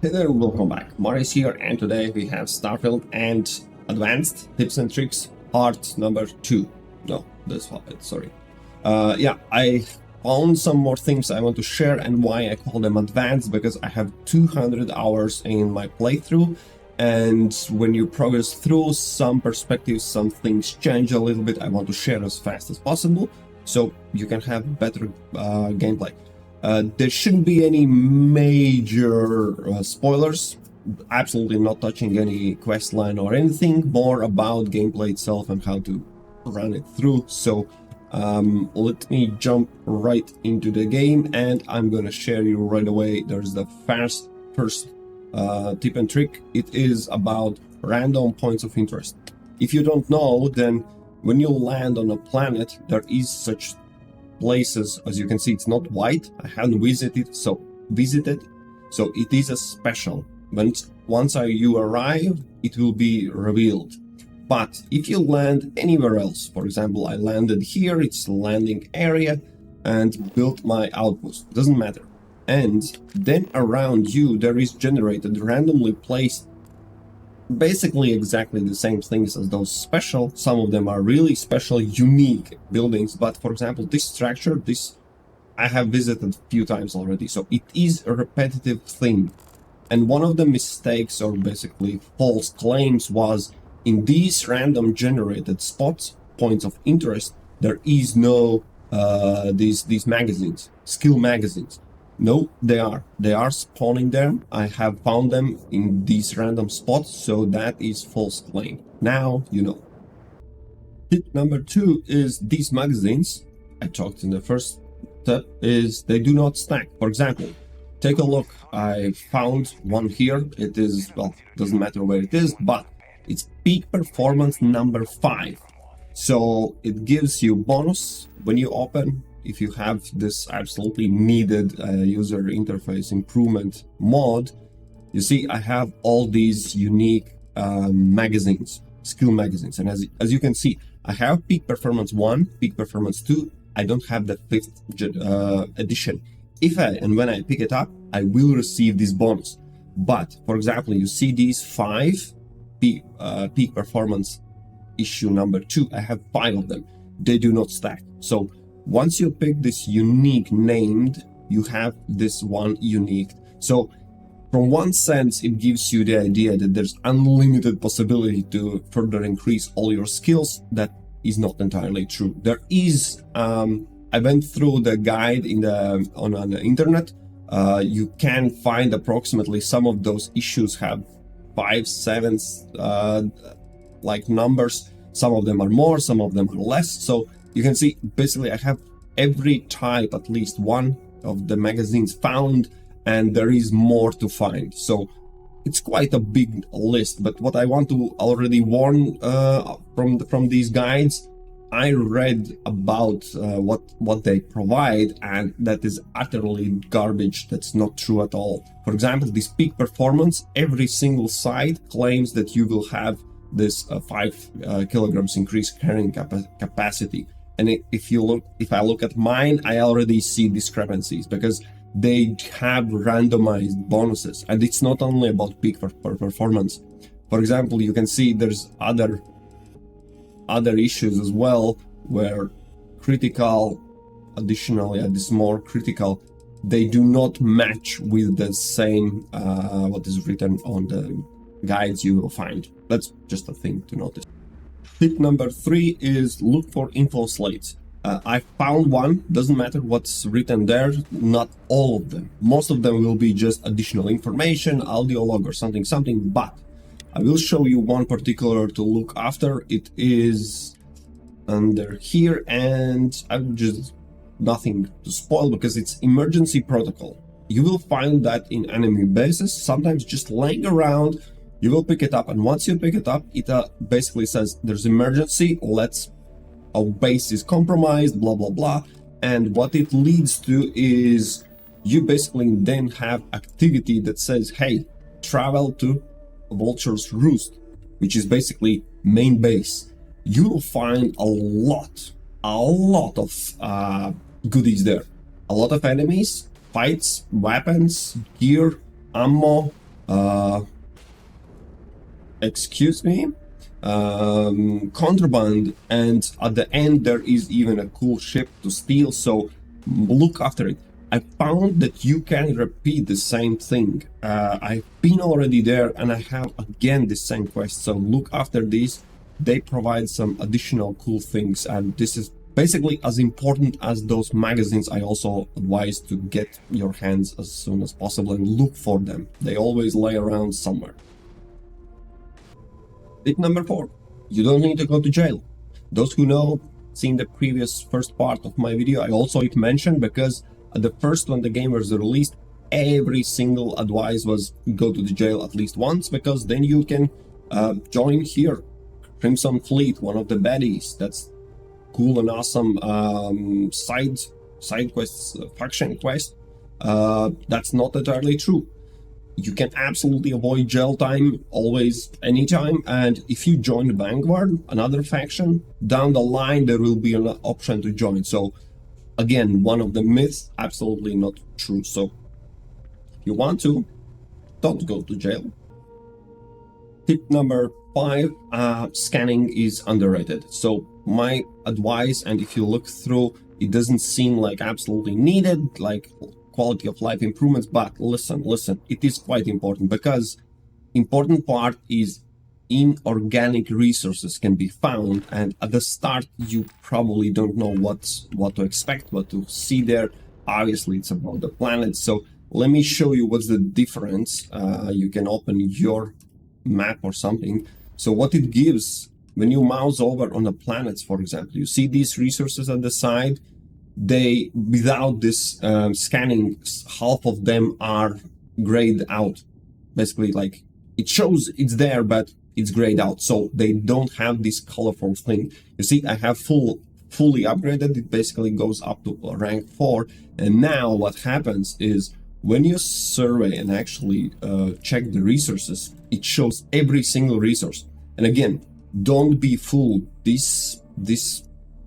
Hey there, welcome back. Maurice here, and today we have Starfield and Advanced Tips and Tricks part number 2. No, this part, sorry. I found some more things I want to share, and why I call them advanced, because I have 200 hours in my playthrough, and when you progress through some perspectives, some things change a little bit. I want to share as fast as possible so you can have better gameplay. There shouldn't be any major spoilers, absolutely not touching any quest line or anything, more about gameplay itself and how to run it through. So let me jump right into the game, and I'm gonna share you right away. There's the first tip and trick. It is about random points of interest. If you don't know, then when you land on a planet, there is such places. As you can see, it's not white. I haven't visited, so it is a special. Once you arrive, it will be revealed. But if you land anywhere else, for example, I landed here, it's a landing area, and built my outpost, doesn't matter. And then around you there is generated, randomly placed, basically exactly the same things as those special. Some of them are really special, unique buildings, but for example, this structure, I have visited a few times already, so it is a repetitive thing. And one of the mistakes, or basically false claims, was in these random generated spots, points of interest, there is no these magazines, skill magazines. No, they are spawning them. I have found them in these random spots, so that is false claim. Now you know. Tip number 2 is these magazines, I talked in the first step, is they do not stack. For example, take a look. I found one here. It is, well, doesn't matter where it is, but it's peak performance number 5. So it gives you bonus when you open. If you have this absolutely needed user interface improvement mod, you see I have all these unique magazines, skill magazines, and as you can see, I have peak performance 1, peak performance 2. I don't have the 5th edition. When I pick it up, I will receive this bonus. But for example, you see these 5 peak performance issue number 2. I have 5 of them. They do not stack. So once you pick this unique named, you have this one unique. So from one sense, it gives you the idea that there's unlimited possibility to further increase all your skills. That is not entirely true. There is, I went through the guide on the internet. You can find approximately some of those issues have 5, 7 like numbers. Some of them are more, some of them are less. So you can see, basically, I have every type, at least one of the magazines found, and there is more to find. So it's quite a big list. But what I want to already warn from these guides, I read about what they provide, and that is utterly garbage. That's not true at all. For example, this peak performance, every single site claims that you will have this 5 kilograms increased carrying capacity. And if I look at mine, I already see discrepancies, because they have randomized bonuses, and it's not only about peak performance. For example, you can see there's other issues as well, where critical, additionally, this more critical, they do not match with the same what is written on the guides you will find. That's just a thing to notice. Tip number 3 is look for info slates. I found one, doesn't matter what's written there, not all of them. Most of them will be just additional information, audio log or something, but I will show you one particular to look after. It is under here, and I'm just nothing to spoil because it's emergency protocol. You will find that in enemy bases, sometimes just laying around. You will pick it up, and once you pick it up, it basically says there's emergency, our base is compromised, blah blah blah. And what it leads to is you basically then have activity that says, hey, travel to Vulture's Roost, which is basically main base. You will find a lot of goodies there. A lot of enemies, fights, weapons, gear, ammo, excuse me, contraband, and at the end there is even a cool ship to steal, so look after it. I found that you can repeat the same thing. I've been already there and I have again the same quest, so look after these. They provide some additional cool things, and this is basically as important as those magazines. I also advise to get your hands as soon as possible and look for them. They always lay around somewhere. Tip number 4, you don't need to go to jail. Those who know, seen the previous first part of my video, I also mentioned, because at the first when the game was released, every single advice was go to the jail at least once, because then you can join here, Crimson Fleet, one of the baddies. That's cool and awesome side quests, faction quest. That's not entirely true. You can absolutely avoid jail time always, anytime, and if you join the Vanguard, another faction, down the line there will be an option to join. So again, one of the myths, absolutely not true. So if you want to, don't go to jail. Tip number 5, scanning is underrated. So my advice, and if you look through, it doesn't seem like absolutely needed, like quality of life improvements, but listen, it is quite important, because important part is inorganic resources can be found, and at the start you probably don't know what to expect, what to see there. Obviously it's about the planet, so let me show you what's the difference. You can open your map or something. So what it gives when you mouse over on the planets, for example, you see these resources at the side. They, without this scanning, half of them are grayed out. Basically, like, it shows it's there, but it's grayed out, so they don't have this colorful thing. You see, I have fully upgraded. It basically goes up to rank 4, and now what happens is when you survey and actually check the resources, it shows every single resource. And again, don't be fooled. This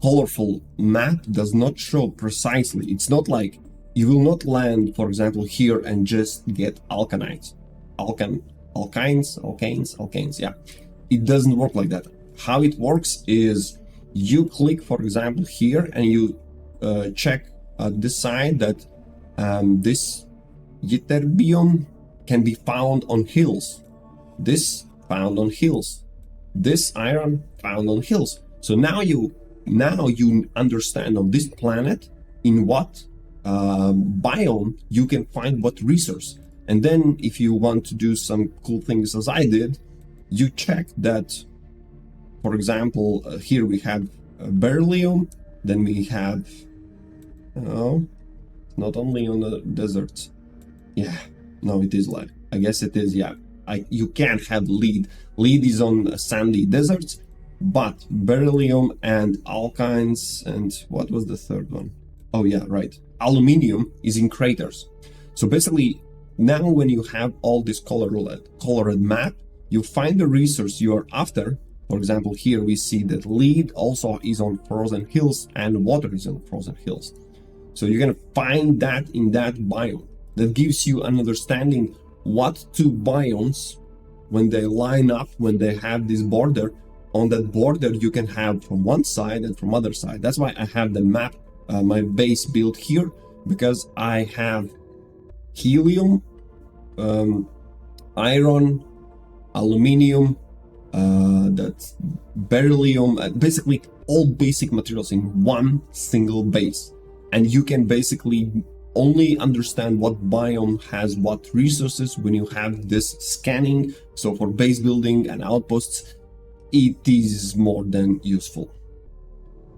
colorful map does not show precisely. It's not like you will not land, for example, here and just get alkanes, yeah. It doesn't work like that. How it works is you click, for example, here, and you check this side that this ytterbium can be found on hills. This found on hills. This iron found on hills. So now you understand on this planet in what biome you can find what resource. And then if you want to do some cool things as I did, you check that, for example, here we have beryllium, then we have, not only on the deserts. Yeah, no, it is lead. I guess it is, yeah. You can't have lead. Lead is on sandy deserts, but beryllium and alkynes, and what was the third one? Oh yeah, right. Aluminium is in craters. So basically, now when you have all this colored map, you find the resource you are after. For example, here we see that lead also is on frozen hills and water is on frozen hills. So you're gonna find that in that biome. That gives you an understanding what two biomes, when they line up, when they have this border, on that border you can have from one side and from other side. That's why I have the map, my base built here, because I have helium, iron, aluminium, that's beryllium, basically all basic materials in one single base. And you can basically only understand what biome has what resources when you have this scanning. So for base building and outposts, it is more than useful.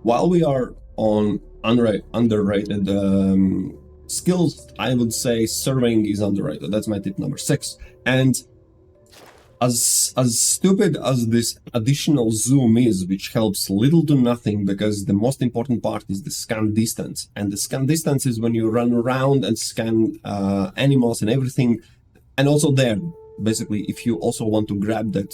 While we are on underrated skills, I would say surveying is underrated. That's my tip number 6. And as stupid as this additional zoom is, which helps little to nothing, because the most important part is the scan distance. And the scan distance is when you run around and scan animals and everything. And also there, basically, if you also want to grab that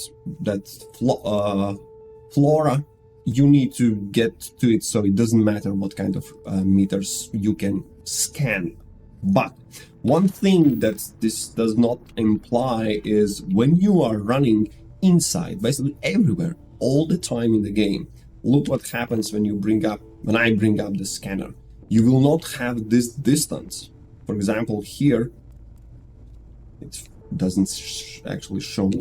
flora, you need to get to it, so it doesn't matter what kind of meters you can scan. But one thing that this does not imply is when you are running inside, basically everywhere, all the time in the game, look what happens when I bring up the scanner. You will not have this distance. For example, here, it doesn't actually show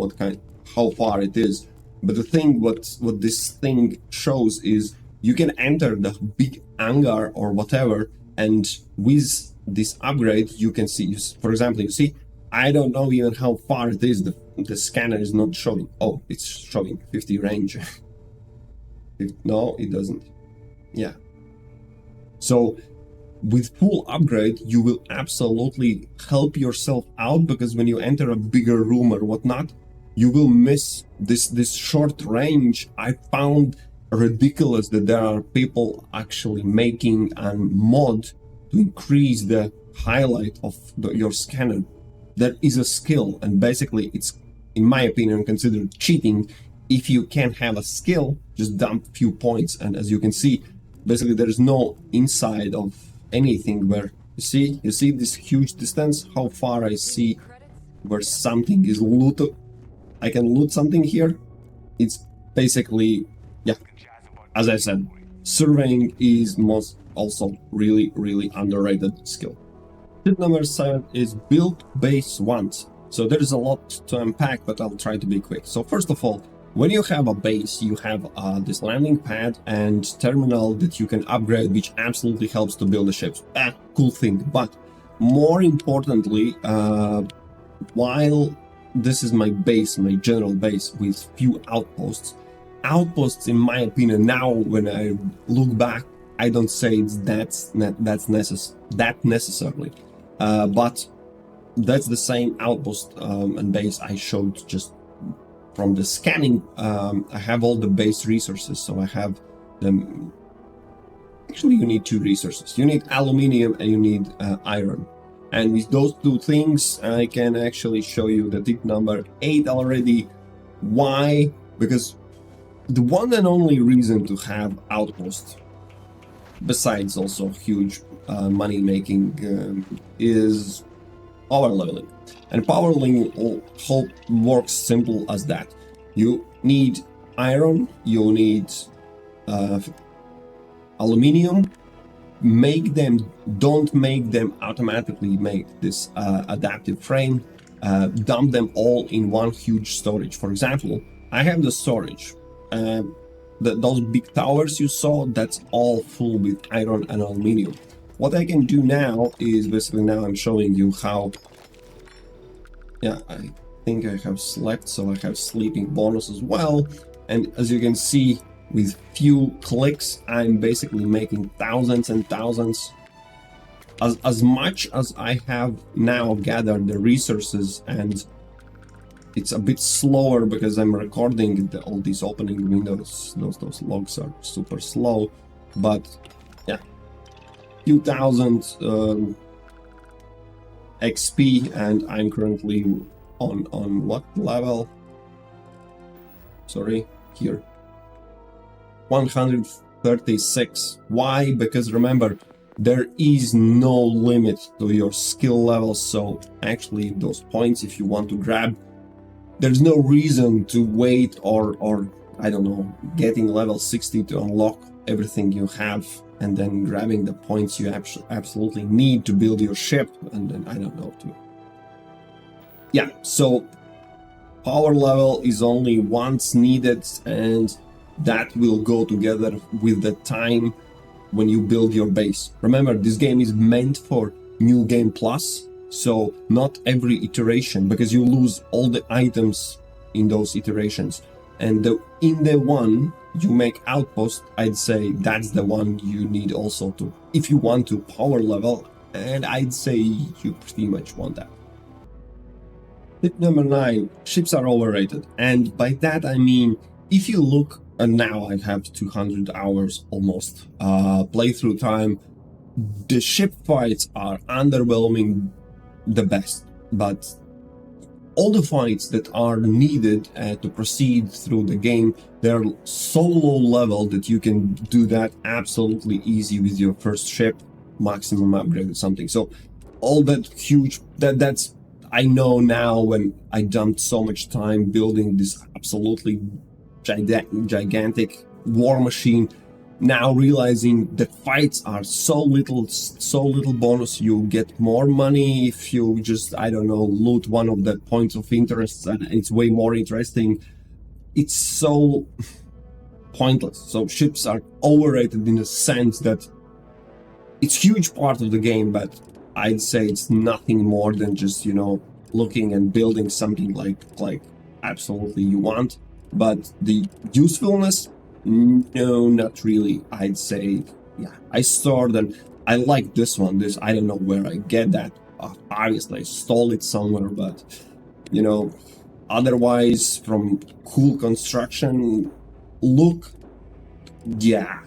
how far it is. But the thing, what this thing shows is you can enter the big hangar or whatever, and with this upgrade, you can see, for example, you see, I don't know even how far it is. The scanner is not showing. Oh, it's showing 50 range. No, it doesn't. Yeah. So with full upgrade, you will absolutely help yourself out, because when you enter a bigger room or whatnot, you will miss this short range. I found ridiculous that there are people actually making a mod to increase the highlight of your scanner. That is a skill, and basically it's, in my opinion, considered cheating. If you can have a skill, just dump few points, and as you can see, basically there is no inside of anything where you see this huge distance, how far I see where something is looted. I can loot something here. It's basically, yeah, as I said, surveying is also really underrated skill. Tip number 7 is build base once. So there is a lot to unpack, but I'll try to be quick. So first of all, when you have a base, you have this landing pad and terminal that you can upgrade, which absolutely helps to build the ships. Cool thing. But more importantly, while this is my base, my general base with few outposts, in my opinion, now when I look back, I don't say it's necessarily, but that's the same outpost and base I showed just from the scanning. I have all the base resources, so I have them. Actually, you need 2 resources. You need aluminium and you need iron. And with those 2 things, I can actually show you the tip number 8 already. Why? Because the one and only reason to have outposts, besides also huge money making, is power leveling. And power leveling works simple as that. You need iron, you need aluminium. Don't make them automatically make this adaptive frame. Dump them all in one huge storage. For example, I have the storage. Those big towers you saw, that's all full with iron and aluminium. What I can do now is basically, now I'm showing you how. Yeah, I think I have slept, so I have sleeping bonus as well. And as you can see, with few clicks, I'm basically making thousands and thousands. As much as I have now gathered the resources, and it's a bit slower because I'm recording all these opening windows. Those logs are super slow, but yeah, few thousand XP, and I'm currently on what level? Sorry, here. 136. Why? Because remember, there is no limit to your skill level, so actually those points, if you want to grab, there's no reason to wait or I don't know, getting level 60 to unlock everything you have and then grabbing the points you absolutely need to build your ship, and then I don't know, yeah, so power level is only once needed, and that will go together with the time when you build your base. Remember, this game is meant for New Game Plus, so not every iteration, because you lose all the items in those iterations. And in the one you make outpost, I'd say that's the one you need also to, if you want to power level, and I'd say you pretty much want that. Tip number 9, ships are overrated. And by that I mean, if you look, and now I have 200 hours almost playthrough time, the ship fights are underwhelming the best, but all the fights that are needed to proceed through the game, they're so low level that you can do that absolutely easy with your first ship, maximum upgrade or something. So all that huge, that's, I know now when I dumped so much time building this absolutely gigantic war machine, now realizing that fights are so little bonus. You get more money if you just, I don't know, loot one of the points of interest, and it's way more interesting. It's so pointless. So ships are overrated in the sense that it's huge part of the game, but I'd say it's nothing more than just, you know, looking and building something like absolutely you want. But the usefulness, no, not really. I'd say, yeah, I stored and I like this one. This, I don't know where I get that. Obviously, I stole it somewhere, but, you know, otherwise, from cool construction, look, yeah,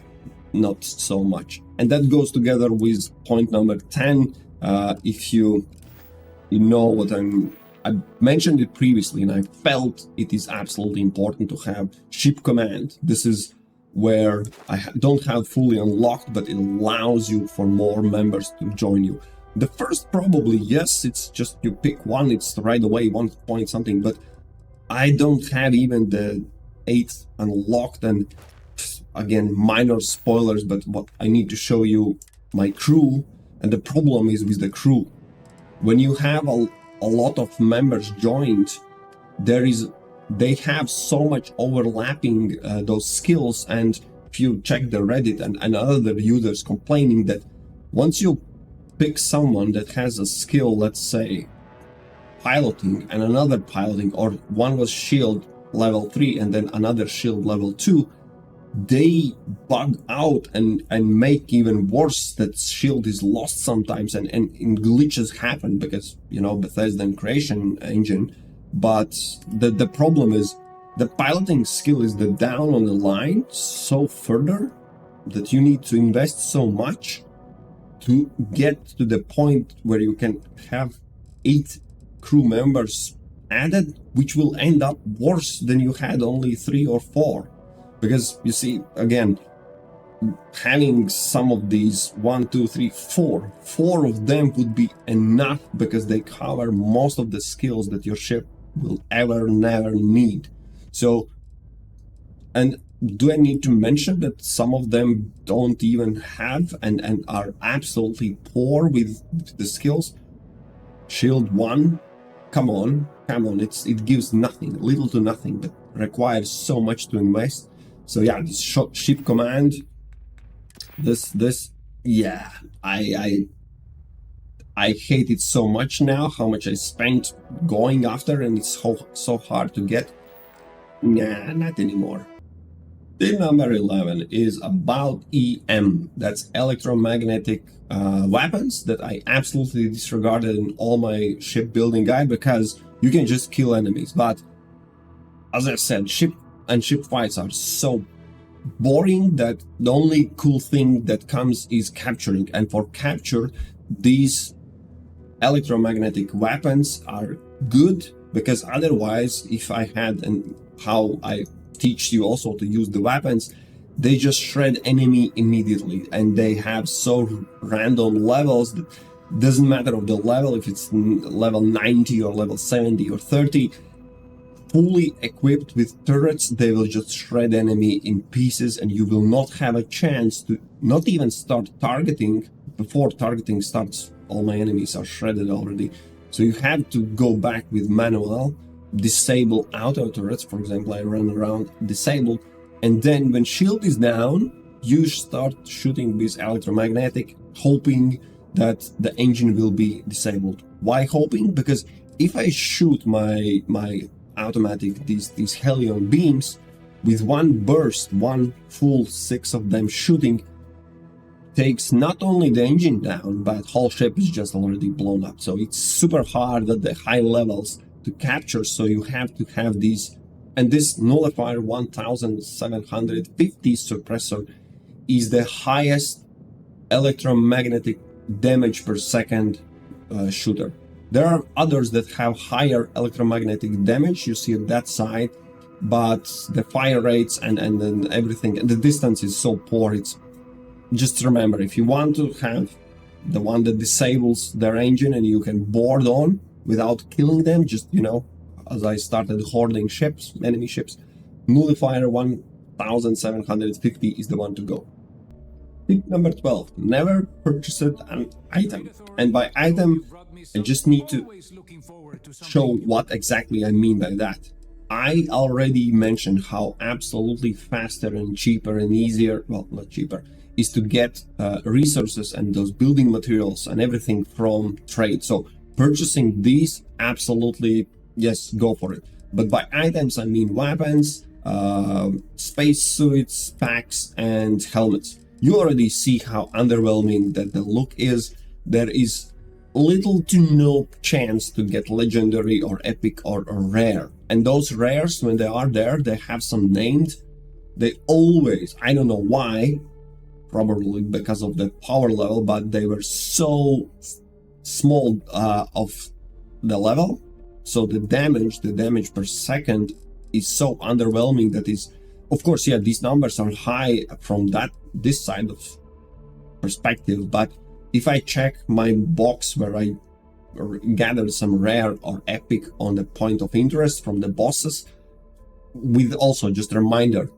not so much. And that goes together with point number 10. If you know what I mentioned it previously, and I felt it is absolutely important to have ship command. This is where I don't have fully unlocked, but it allows you for more members to join you. The first, probably, yes, it's just you pick one, it's right away 1 point something, but I don't have even the 8th unlocked. And again, minor spoilers, but what I need to show you my crew. And the problem is with the crew, when you have a lot of members joined, they have so much overlapping those skills. And if you check the Reddit and other users complaining that once you pick someone that has a skill, let's say piloting and another piloting, or one was shield level 3 and then another shield level 2, they bug out and make even worse that shield is lost sometimes, and glitches happen because, you know, Bethesda and creation engine. But the problem is the piloting skill is the down on the line so further that you need to invest so much to get to the point where you can have 8 crew members added, which will end up worse than you had only 3 or 4. Because you see, again, having some of these 1, 2, 3, 4 of them would be enough, because they cover most of the skills that your ship will ever never need. So, and do I need to mention that some of them don't even have and are absolutely poor with the skills? Shield 1, come on, it gives nothing, little to nothing, but requires so much to invest. So yeah, this ship command, this, yeah, I hate it so much now, how much I spent going after, and it's so hard to get. Nah, not anymore. Tip number 11 is about EM. That's electromagnetic weapons that I absolutely disregarded in all my shipbuilding guide, because you can just kill enemies. But as I said, ship fights are so boring that the only cool thing that comes is capturing. And for capture, these electromagnetic weapons are good, because otherwise, if I had, and how I teach you also to use the weapons, they just shred enemy immediately, and they have so random levels that doesn't matter of the level, if it's level 90 or level 70 or 30, fully equipped with turrets, they will just shred enemy in pieces, and you will not have a chance to not even start targeting. Before targeting starts, all my enemies are shredded already. So you have to go back with manual, disable auto turrets. For example, I run around disabled, and then when shield is down, you start shooting with electromagnetic, hoping that the engine will be disabled. Why hoping? Because if I shoot my automatic, these helion beams, with one burst, one full 6 of them shooting, takes not only the engine down, but whole ship is just already blown up. So it's super hard at the high levels to capture, so you have to have these. And this nullifier 1750 suppressor is the highest electromagnetic damage per second shooter. There are others that have higher electromagnetic damage, you see at that side, but the fire rates and everything, and the distance is so poor. It's just remember, if you want to have the one that disables their engine and you can board on without killing them, just, as I started hoarding ships, enemy ships. Nullifier 1750 is the one to go. Tip number 12, never purchase an item. And by item, I just need to show what exactly I mean by that. I already mentioned how absolutely faster and cheaper and easier, well, not cheaper, is to get resources and those building materials and everything from trade. So purchasing these, absolutely, yes, go for it. But by items, I mean weapons, space suits, packs, and helmets. You already see how underwhelming that the look is. There is little to no chance to get legendary or epic or rare. And those rares, when they are there, they have some named. They always, I don't know why, probably because of the power level, but they were so small of the level. So the damage per second is so underwhelming that is, of course, yeah, these numbers are high from this side of perspective, but if I check my box where I gathered some rare or epic on the point of interest from the bosses, with also just a reminder,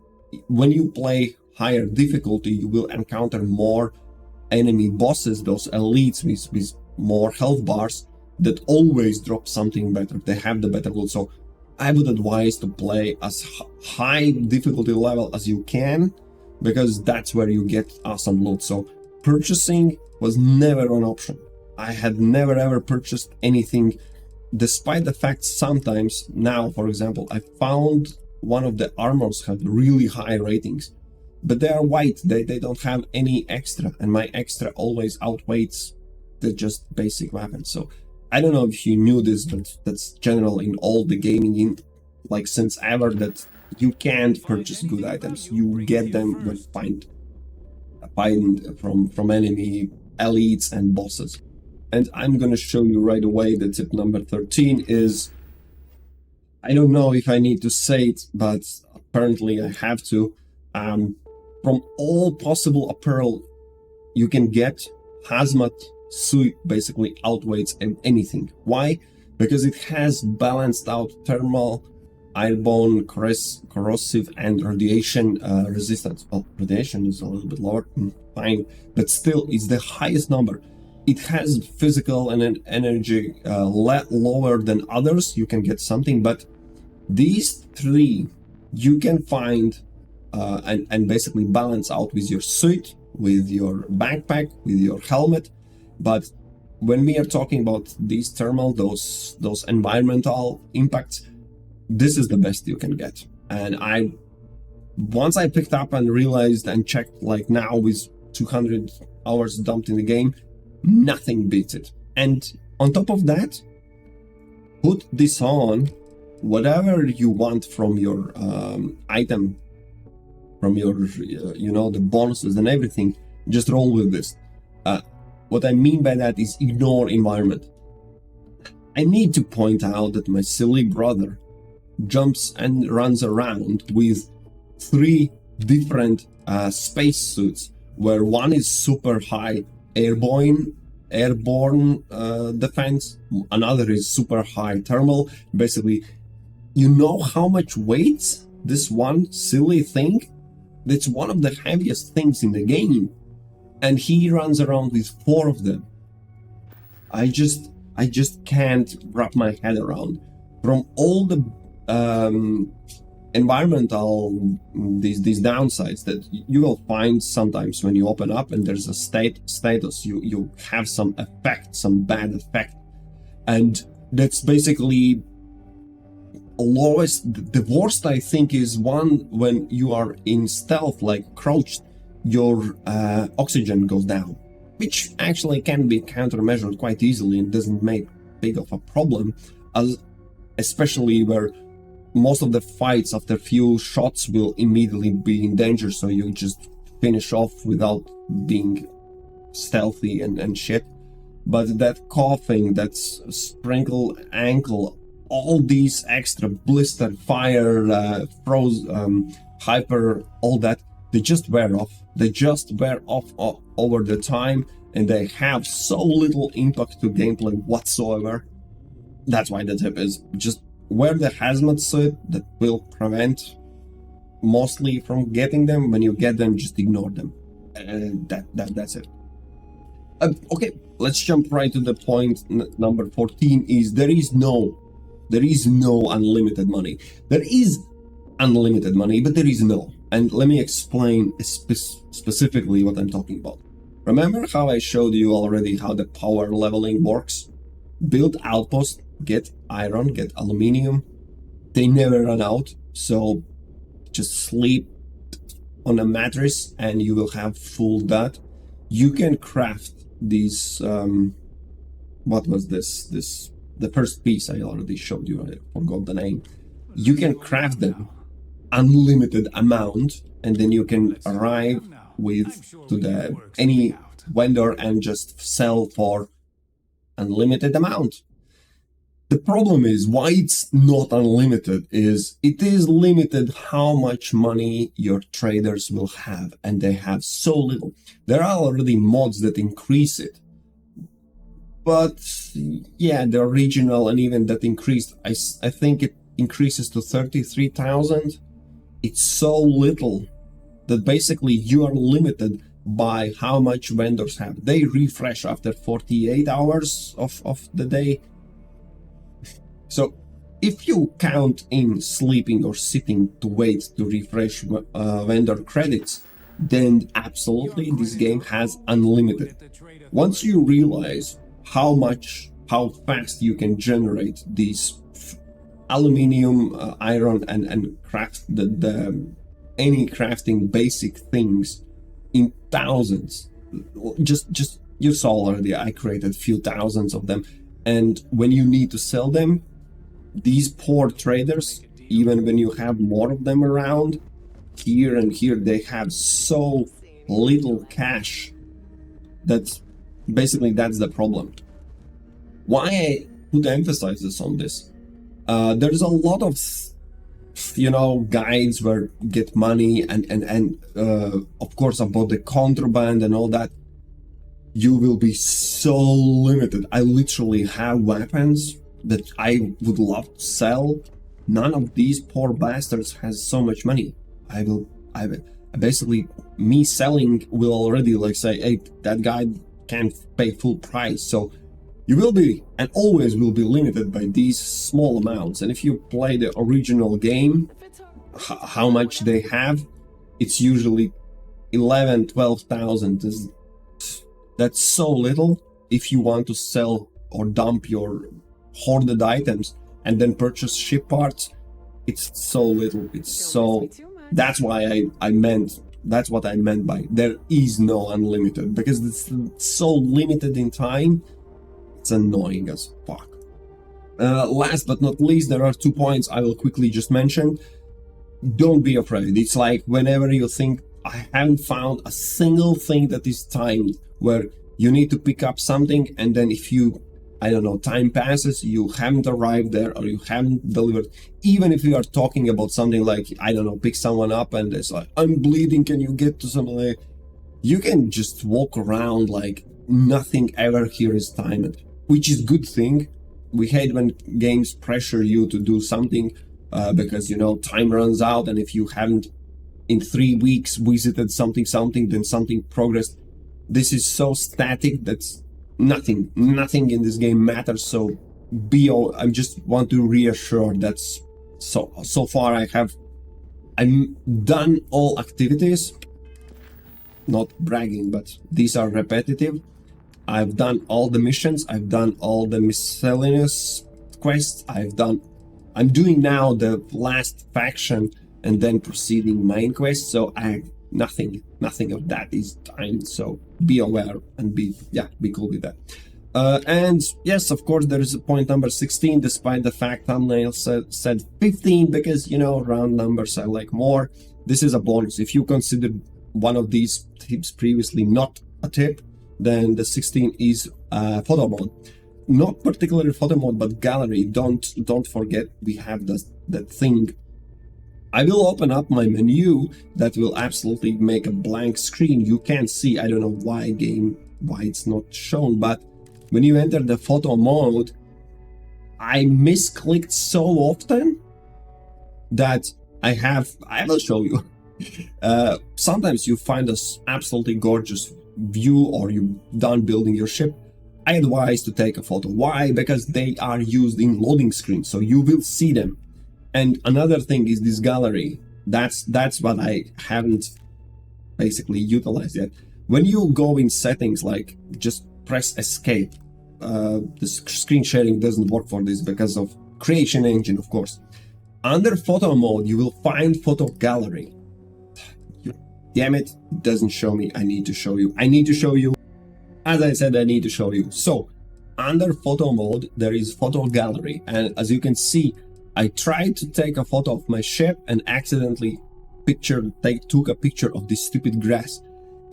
when you play higher difficulty, you will encounter more enemy bosses, those elites with more health bars that always drop something better. They have the better loot. So I would advise to play as high difficulty level as you can, because that's where you get awesome loot. So purchasing was never an option. I had never ever purchased anything, despite the fact sometimes now, for example, I found one of the armors had really high ratings, but they are white, they don't have any extra, and my extra always outweighs the just basic weapons. So I don't know if you knew this, but that's general in all the gaming since ever, that you can't purchase good items. You get them when find from enemy elites and bosses. And I'm gonna show you right away that tip number 13 is, I don't know if I need to say it, but apparently I have to. From all possible apparel you can get, Hazmat suit basically outweighs anything. Why? Because it has balanced out thermal, airborne, corrosive, and radiation resistance. Well, radiation is a little bit lower, fine, but still it's the highest number. It has physical and an energy lower than others. You can get something, but these three you can find and basically balance out with your suit, with your backpack, with your helmet. But when we are talking about these thermal, those environmental impacts, this is the best you can get. And once I picked up and realized and checked, now with 200 hours dumped in the game, nothing beats it. And on top of that, put this on, whatever you want from your item, from your the bonuses and everything, just roll with this. What I mean by that is ignore environment. I need to point out that my silly brother jumps and runs around with 3 different space suits, where one is super high airborne defense, another is super high thermal. Basically, you know how much weights this one silly thing? That's one of the heaviest things in the game, and he runs around with 4 of them. I just can't wrap my head around. From all the environmental these downsides that you will find sometimes when you open up and there's a status, you have some effect, some bad effect, and that's basically lowest. The worst, I think, is one when you are in stealth, like crouched, your oxygen goes down, which actually can be countermeasured quite easily and doesn't make big of a problem, especially where most of the fights after few shots will immediately be in danger, so you just finish off without being stealthy and shit. But that coughing, that sprinkled ankle, all these extra blister, fire, froze, hyper, all that, they just wear off. They just wear off over the time, and they have so little impact to gameplay whatsoever. That's why the tip is just wear the hazmat suit. That will prevent mostly from getting them. When you get them, just ignore them. That's it. Okay, let's jump right to the point. Number 14 is there is no unlimited money. There is unlimited money, but there is no. And let me explain specifically what I'm talking about. Remember how I showed you already how the power leveling works? Build outposts, get iron, get aluminium. They never run out, so just sleep on a mattress and you will have full that. You can craft these, what was this? The first piece I already showed you, I forgot the name. You can craft them unlimited amount, and then you can arrive with to the any vendor and just sell for unlimited amount. The problem is why it's not unlimited is it is limited how much money your traders will have, and they have so little. There are already mods that increase it, but yeah, the original and even that increased, I think it increases to 33,000. It's so little that basically you are limited by how much vendors have. They refresh after 48 hours of the day. So if you count in sleeping or sitting to wait to refresh vendor credits, then absolutely this game has unlimited. Once you realize how fast you can generate these aluminium, iron, and craft any crafting basic things in thousands. Just you saw already, I created few thousands of them, and when you need to sell them, these poor traders, even when you have more of them around, here and here, they have so little cash. That's the problem. Why I put emphasis on this? There's a lot of guides where get money and of course about the contraband and all that. You will be so limited. I literally have weapons that I would love to sell. None of these poor bastards has so much money. Basically, me selling will already like say, hey, that guy can't pay full price. So you will be and always will be limited by these small amounts. And if you play the original game, how much they have, it's usually 11, 12,000. That's so little. If you want to sell or dump your hoarded items and then purchase ship parts, it's so little. It's so. That's why I meant. That's what I meant by there is no unlimited, because it's so limited in time. It's annoying as fuck. Last but not least, there are 2 points I will quickly just mention. Don't be afraid. It's like whenever you think I haven't found a single thing that is timed where you need to pick up something, and then if you, I don't know, time passes, you haven't arrived there or you haven't delivered. Even if you are talking about something like, I don't know, pick someone up and it's like, I'm bleeding, can you get to something like, you can just walk around like nothing ever here is timed, which is good thing. We hate when games pressure you to do something because, time runs out, and if you haven't in 3 weeks visited something, then something progressed. This is so static that's nothing in this game matters. So I just want to reassure that so far I'm done all activities, not bragging, but these are repetitive. I've done all the missions, I've done all the miscellaneous quests, I'm doing now the last faction and then proceeding main quest. So nothing of that is timed, so be aware and be cool with that. And yes, of course, there is a point number 16, despite the fact thumbnail said 15, because round numbers I like more. This is a bonus. If you considered one of these tips previously not a tip, then the 16 is photo mode. Not particularly photo mode, but gallery. Don't forget we have that thing. I will open up my menu that will absolutely make a blank screen. You can't see. I don't know why game why it's not shown, but when you enter the photo mode, I misclicked so often that I will show you. Sometimes you find this absolutely gorgeous view, or you're done building your ship. I advise to take a photo. Why? Because they are used in loading screens, so you will see them. And another thing is this gallery. That's what I haven't basically utilized yet. When you go in settings, like just press escape. The screen sharing doesn't work for this because of creation engine, of course. Under photo mode, you will find photo gallery. Damn it, it doesn't show me. I need to show you. As I said, I need to show you. So under photo mode, there is photo gallery. And as you can see, I tried to take a photo of my ship and accidentally took a picture of this stupid grass.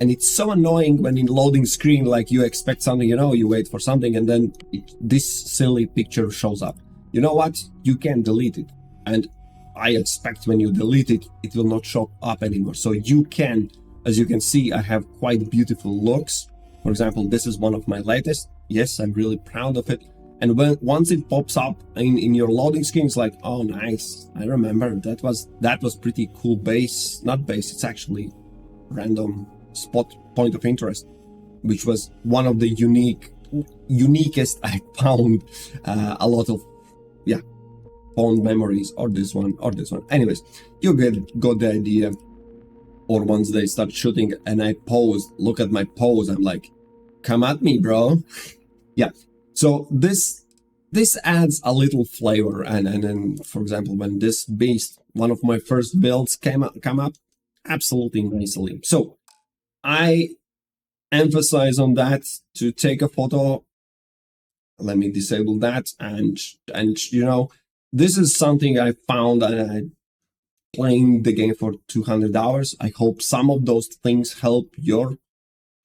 And it's so annoying when in loading screen, like you expect something, you wait for something, and then this silly picture shows up. You know what? You can delete it. And I expect when you delete it, it will not show up anymore. So you can, as you can see, I have quite beautiful looks. For example, this is one of my latest. Yes, I'm really proud of it. And once it pops up in your loading screen, it's like, oh, nice. I remember that was pretty cool base. Not base, it's actually random spot point of interest, which was one of the uniquest I found. A lot of, fond memories, or this one. Anyways, you got the idea. Or once they start shooting and I pose, look at my pose, I'm like, come at me, bro. Yeah. So this adds a little flavor, and then, for example, when this beast, one of my first builds come up, absolutely nicely. So I emphasize on that to take a photo. Let me disable that, and this is something I found, and I playing the game for 200 hours. I hope some of those things help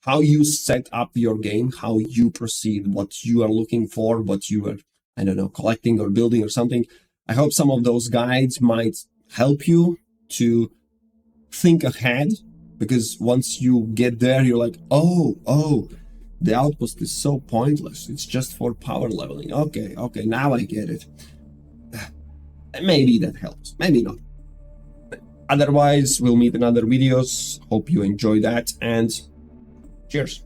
how you set up your game, how you proceed, what you are looking for, what you are, I don't know, collecting or building or something. I hope some of those guides might help you to think ahead, because once you get there, you're like, oh, the outpost is so pointless. It's just for power leveling. Okay, now I get it. Maybe that helps, maybe not. Otherwise, we'll meet in other videos. Hope you enjoy that, and cheers.